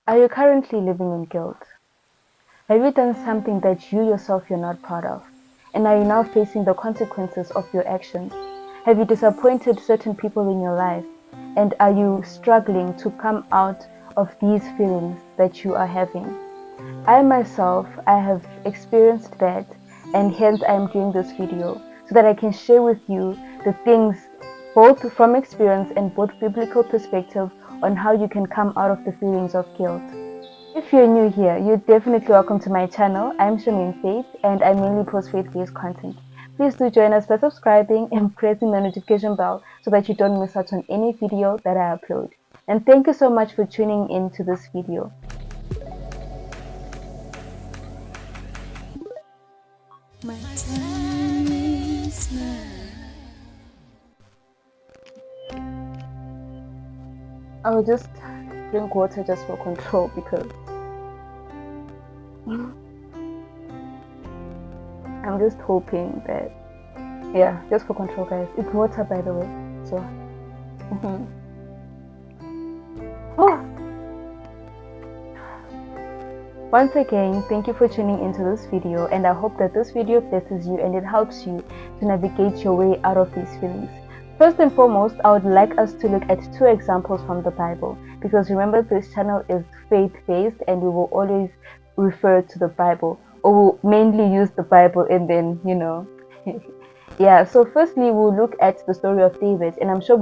Are you currently living in guilt? Have you done something that you yourself you're not proud of? And are you now facing the consequences of your actions? Have you disappointed certain people in your life? And are you struggling to come out of these feelings that you are having? I myself, I have experienced that, and hence I am doing this video so that I can share with you the things both from experience and both biblical perspective on how you can come out of the feelings of guilt. If you're new here, you're definitely welcome to my channel. I'm Charmaine Faith and I mainly post faith-based content. Please do join us by subscribing and pressing the notification bell so that you don't miss out on any video that I upload. And thank you so much for tuning in to this video. My time is now. I will just drink water just for control because I'm just hoping that, yeah, just for control, guys. It's water, by the way. So, oh. Once again, thank you for tuning into this video, and I hope that this video blesses you and it helps you to navigate your way out of these feelings. First and foremost, I would like us to look at two examples from the Bible, because remember, this channel is faith-based and we will always refer to the Bible, or we'll mainly use the Bible and then, yeah. So firstly, we'll look at the story of David, and I'm sure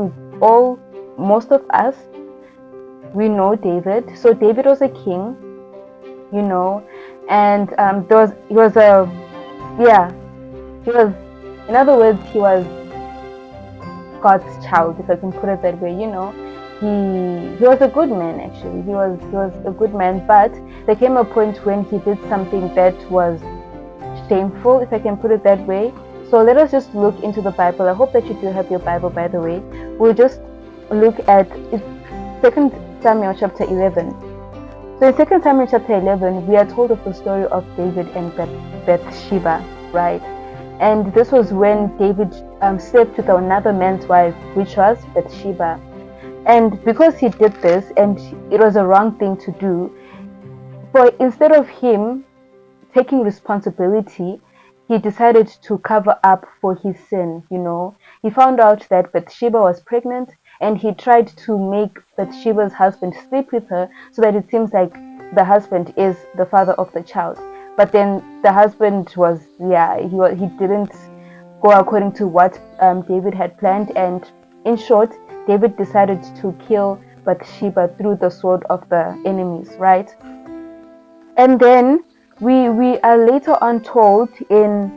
most of us, we know David. So David was a king, and he was, in other words, he was God's child, if I can put it that way. He was a good man. Actually, he was a good man, but there came a point when he did something that was shameful, if I can put it that way. So let us just look into the Bible. I hope that you do have your Bible, by the way. We'll just look at 2 Samuel chapter 11. So in 2 Samuel chapter 11, we are told of the story of David and Bathsheba, right? And this was when David slept with another man's wife, which was Bathsheba. And because he did this, and it was a wrong thing to do, but instead of him taking responsibility, he decided to cover up for his sin. He found out that Bathsheba was pregnant, and he tried to make Bathsheba's husband sleep with her so that it seems like the husband is the father of the child. But then the husband he didn't go according to what David had planned, and in short, David decided to kill Bathsheba through the sword of the enemies, right? And then we are later on told in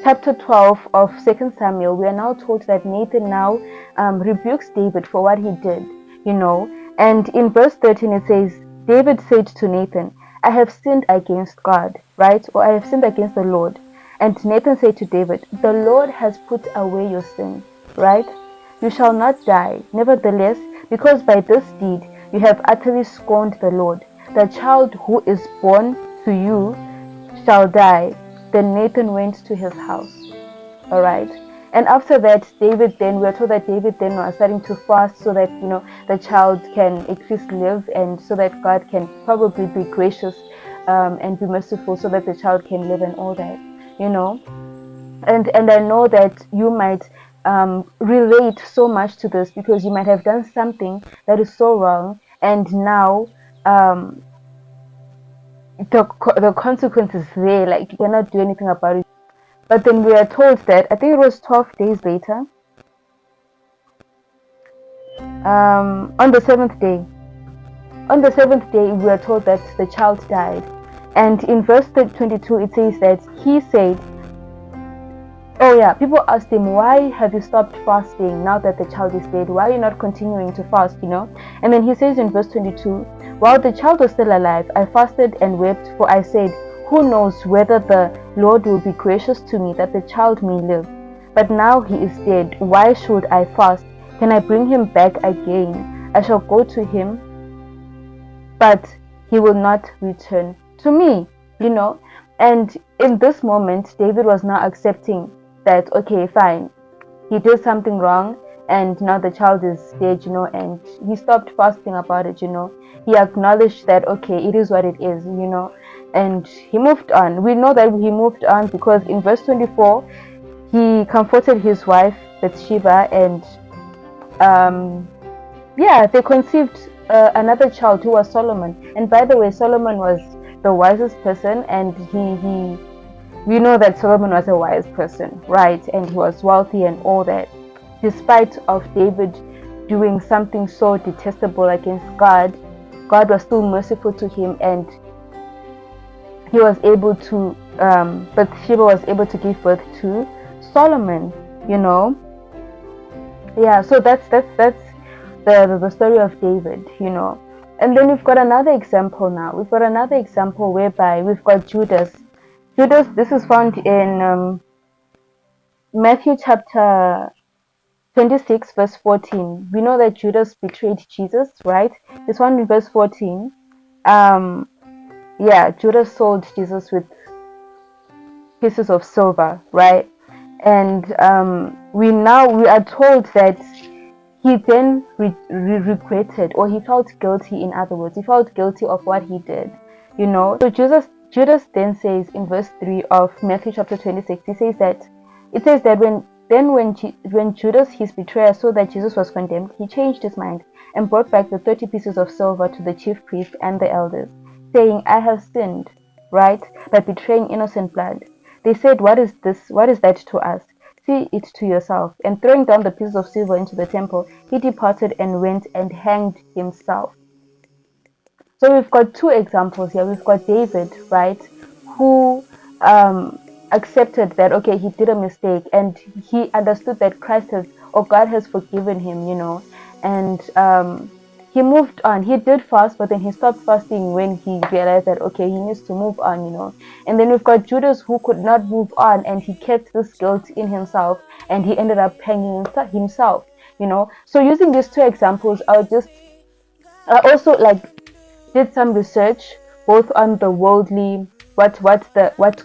chapter 12 of 2 Samuel, we are now told that Nathan now rebukes David for what he did, And in verse 13 it says, David said to Nathan, I have sinned against God, right? Or I have sinned against the Lord. And Nathan said to David, the Lord has put away your sin, right? You shall not die. Nevertheless, because by this deed you have utterly scorned the Lord, the child who is born to you shall die. Then Nathan went to his house. All right. And after that, we are told that David then was starting to fast so that, the child can at least live, and so that God can probably be gracious and be merciful so that the child can live and all that, And I know that you might relate so much to this, because you might have done something that is so wrong, and now the consequences there, like you cannot do anything about it. But then we are told that, I think it was 12 days later, on the seventh day, we are told that the child died. And in verse 22, it says that he said, people asked him, why have you stopped fasting now that the child is dead? Why are you not continuing to fast, And then he says in verse 22, while the child was still alive, I fasted and wept, for I said, who knows whether the Lord will be gracious to me that the child may live? But now he is dead. Why should I fast? Can I bring him back again? I shall go to him, but he will not return to me, And in this moment, David was now accepting that, okay, fine, he did something wrong, and now the child is dead, and he stopped fasting about it. He acknowledged that, okay, it is what it is, and he moved on. We know that he moved on because in verse 24 he comforted his wife Bathsheba, and they conceived another child who was Solomon. And by the way, Solomon was the wisest person, and we know that Solomon was a wise person, right? And he was wealthy and all that. Despite of David doing something so detestable against God, God was still merciful to him, and he was able to, Bathsheba was able to give birth to Solomon. So that's the story of David. And then we've got another example now. We've got another example whereby we've got Judas. Judas, this is found in Matthew chapter 26 verse 14. We know that Judas betrayed Jesus, right? This one in verse 14. Judas sold Jesus with pieces of silver, right? And we are told that he then regretted, or he felt guilty. In other words, he felt guilty of what he did. So Judas then says in verse 3 of Matthew chapter 26, it says that when Judas, his betrayer, saw that Jesus was condemned, he changed his mind and brought back the 30 pieces of silver to the chief priest and the elders, saying, I have sinned, right, by betraying innocent blood. They said, what is this? What is that to us? See it to yourself. And throwing down the pieces of silver into the temple, he departed and went and hanged himself. So we've got two examples here. We've got David, right, who accepted that, okay, he did a mistake, and he understood that God has forgiven him, and he moved on. He did fast, but then he stopped fasting when he realized that, okay, he needs to move on. And then we've got Judas, who could not move on, and he kept this guilt in himself, and he ended up hanging himself. So using these two examples, I also did some research both on the worldly, what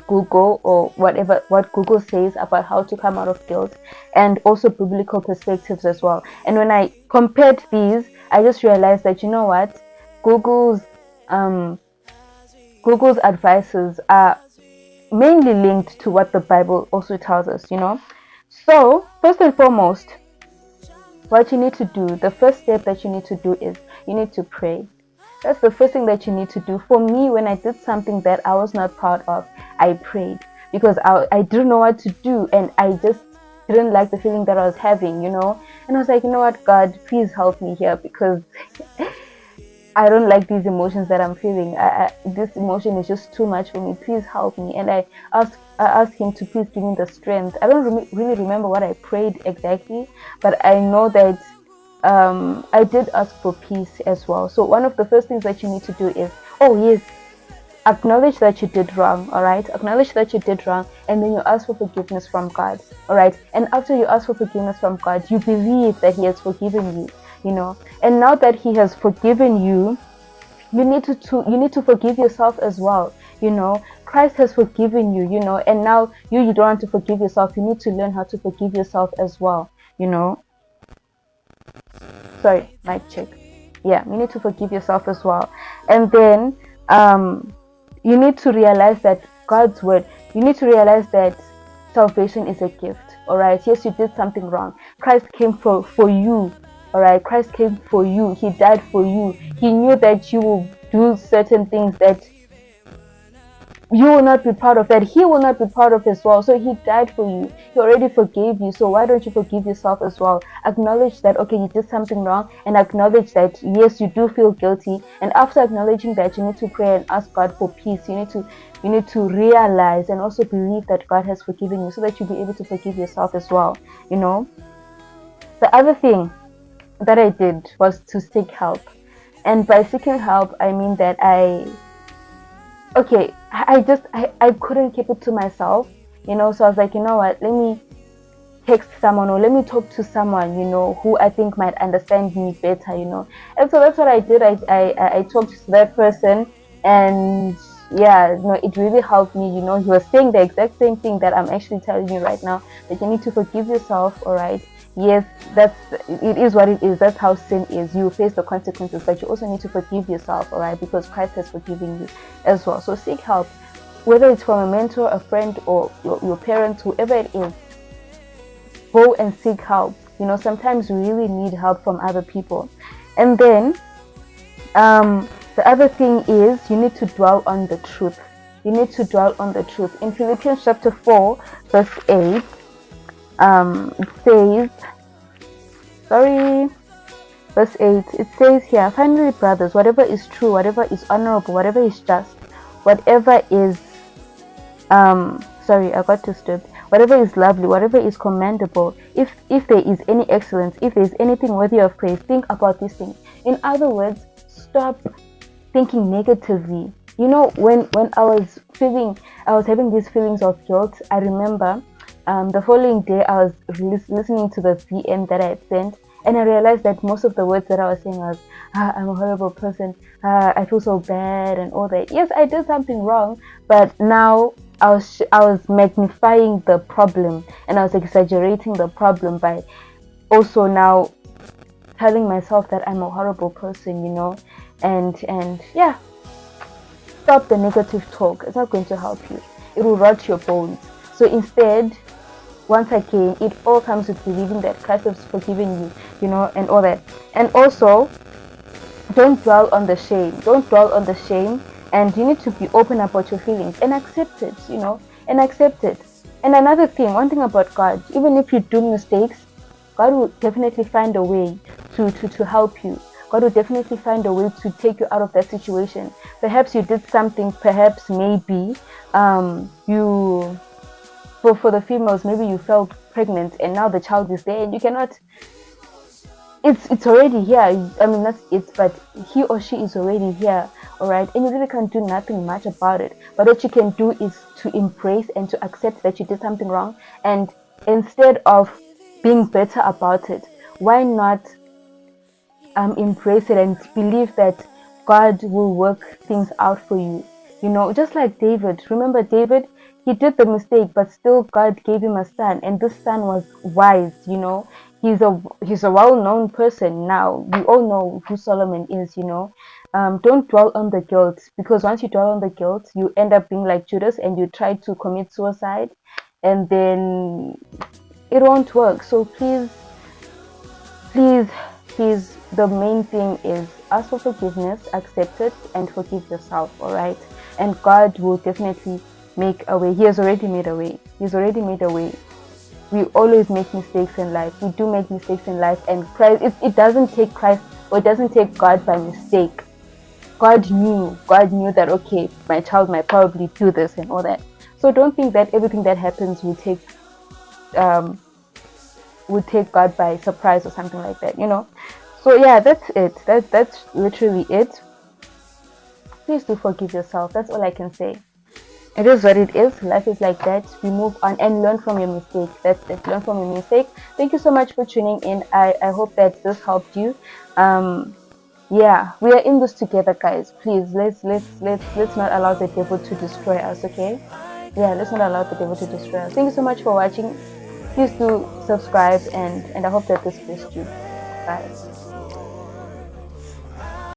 Google or what Google says about how to come out of guilt, and also biblical perspectives as well. And when I compared these, I just realized that, what, Google's advices are mainly linked to what the Bible also tells us. So first and foremost, what you need to do, the first step that you need to do is you need to pray. That's the first thing that you need to do. For me, when I did something that I was not proud of, I prayed, because I didn't know what to do, and I just didn't like the feeling that I was having, and I was like, what, God, please help me here, because I don't like these emotions that I'm feeling. This emotion is just too much for me. Please help me. And I asked him to please give me the strength. I don't really remember what I prayed exactly, but I know that I did ask for peace as well. So one of the first things that you need to do is, acknowledge that you did wrong. All right, acknowledge that you did wrong, and then you ask for forgiveness from God. All right, and after you ask for forgiveness from God, you believe that He has forgiven you. And now that He has forgiven you, you need to forgive yourself as well. Christ has forgiven you. And now you don't want to forgive yourself. You need to learn how to forgive yourself as well. Sorry, mic check. Yeah, you need to forgive yourself as well. And then you need to realize that God's word, you need to realize that salvation is a gift. All right, yes, you did something wrong. Christ came for you. All right, Christ came for you. He died for you. He knew that you will do certain things that you will not be proud of, that He will not be proud of as well. So He died for you. He already forgave you. So why don't you forgive yourself as well? Acknowledge that, okay, you did something wrong, and acknowledge that, yes, you do feel guilty. And after acknowledging that, you need to pray and ask God for peace. You need to realize and also believe that God has forgiven you, so that you'll be able to forgive yourself as well. The other thing that I did was to seek help. And by seeking help, I mean that I couldn't keep it to myself, so I was like, what, let me text someone, or let me talk to someone, who I think might understand me better, and so that's what I did. I talked to that person, and it really helped me. He was saying the exact same thing that I'm actually telling you right now, that you need to forgive yourself. All right, yes, it is what it is. That's how sin is. You face the consequences, but you also need to forgive yourself, all right? Because Christ has forgiven you as well. So seek help, whether it's from a mentor, a friend, or your parents, whoever it is. Go and seek help. You know, sometimes we really need help from other people. And then the other thing is you need to dwell on the truth. You need to dwell on the truth. In Philippians chapter 4, verse 8, it says, verse 8, it says here, finally, brothers, whatever is true, whatever is honorable, whatever is just, whatever is, I got disturbed. Whatever is lovely, whatever is commendable, if there is any excellence, if there is anything worthy of praise, think about these things. In other words, stop thinking negatively. You know, when I was having these feelings of guilt, I remember the following day I was listening to the VM that I had sent, and I realized that most of the words that I was saying was, I'm a horrible person, I feel so bad and all that. Yes, I did something wrong, but now I was magnifying the problem, and I was exaggerating the problem by also now telling myself that I'm a horrible person, you know, and yeah, stop the negative talk. It's not going to help you. It will rot your bones. So instead, once again, it all comes with believing that Christ has forgiven you, you know, and all that. And also, don't dwell on the shame. Don't dwell on the shame. And you need to be open about your feelings and accept it, you know, and accept it. And another thing, one thing about God, even if you do mistakes, God will definitely find a way to help you. God will definitely find a way to take you out of that situation. Perhaps you did something, perhaps maybe you, for the females, maybe you felt pregnant and now the child is there and you cannot, it's already here. I mean, that's it, but he or she is already here, all right? And you really can't do nothing much about it. But what you can do is to embrace and to accept that you did something wrong. And instead of being better about it, why not embrace it and believe that God will work things out for you? You know, just like David. Remember David? He did the mistake, but still God gave him a son, and this son was wise, you know. He's a well-known person now. We all know who Solomon is, you know. Don't dwell on the guilt, because once you dwell on the guilt, you end up being like Judas and you try to commit suicide, and then it won't work. So please, the main thing is ask for forgiveness, accept it, and forgive yourself, all right? And God will definitely make a way. He has already made a way. He's already made a way. We always make mistakes in life. We do make mistakes in life, and Christ, it doesn't take Christ, or it doesn't take God by mistake. God knew that, okay, my child might probably do this and all that. So don't think that everything that happens will take God by surprise or something like that, you know. So yeah, that's it. That's literally it. Please do forgive yourself. That's all I can say. It is what it is. Life is like that. We move on and learn from your mistake. That's it. Learn from your mistake. Thank you so much for tuning in. I hope that this helped you. Yeah, we are in this together, guys. Please, let's not allow the devil to destroy us, okay? Yeah, let's not allow the devil to destroy us. Thank you so much for watching. Please do subscribe, and I hope that this blessed you. Bye.